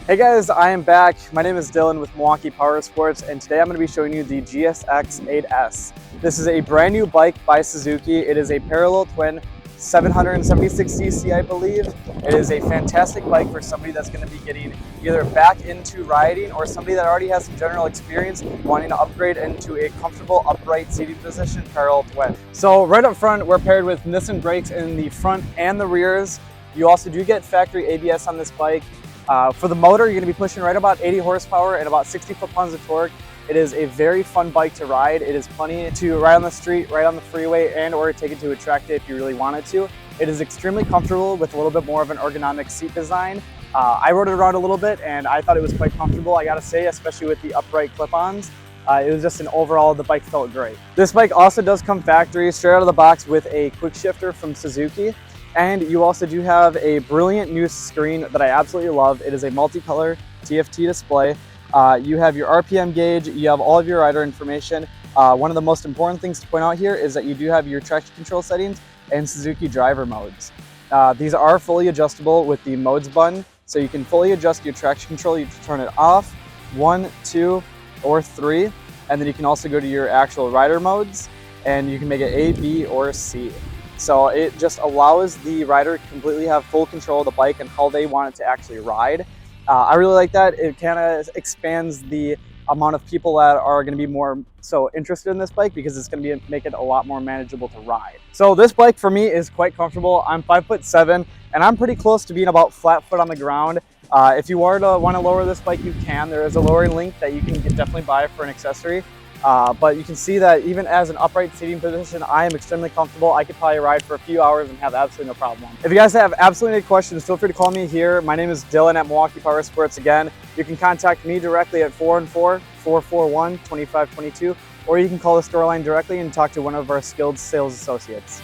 Hey guys, I am back. My name is Dylan with Milwaukee Powersports, and today I'm going to be showing you the GSX-8S. This is a brand new bike by Suzuki. It is a parallel twin, 776 cc, I believe. It is a fantastic bike for somebody that's going to be getting either back into riding or somebody that already has some general experience wanting to upgrade into a comfortable upright seating position parallel twin. So right up front, we're paired with Nissan brakes in the front and the rears. You also do get factory ABS on this bike. For the motor, you're going to be pushing right about 80 horsepower and about 60 foot-pounds of torque. It is a very fun bike to ride. It is plenty to ride on the street, ride on the freeway, and or take it to a track day if you really wanted to. It is extremely comfortable with a little bit more of an ergonomic seat design. I rode it around a little bit and I thought it was quite comfortable, I gotta say, especially with the upright clip-ons. It was just an overall, the bike felt great. This bike also does come factory straight out of the box with a quick shifter from Suzuki. And you also do have a brilliant new screen that I absolutely love. It is a multicolor TFT display. You have your RPM gauge, you have all of your rider information. One of the most important things to point out here is that you do have your traction control settings and Suzuki driver modes. These are fully adjustable with the modes button, so you can fully adjust your traction control. You can turn it off, 1, 2, or 3, and then you can also go to your actual rider modes, and you can make it A, B, or C. So it just allows the rider to completely have full control of the bike and how they want it to actually ride. I really like that. It kind of expands the amount of people that are going to be more so interested in this bike because it's going to make it a lot more manageable to ride. So this bike for me is quite comfortable. I'm 5'7" and I'm pretty close to being about flat foot on the ground. If you are to want to lower this bike, you can. There is a lowering link that you can definitely buy for an accessory. But you can see that even as an upright seating position, I am extremely comfortable. I could probably ride for a few hours and have absolutely no problem. If you guys have absolutely any questions, feel free to call me here. My name is Dylan at Milwaukee Powersports. Again, you can contact me directly at 414-441-2522, or you can call the store line directly and talk to one of our skilled sales associates.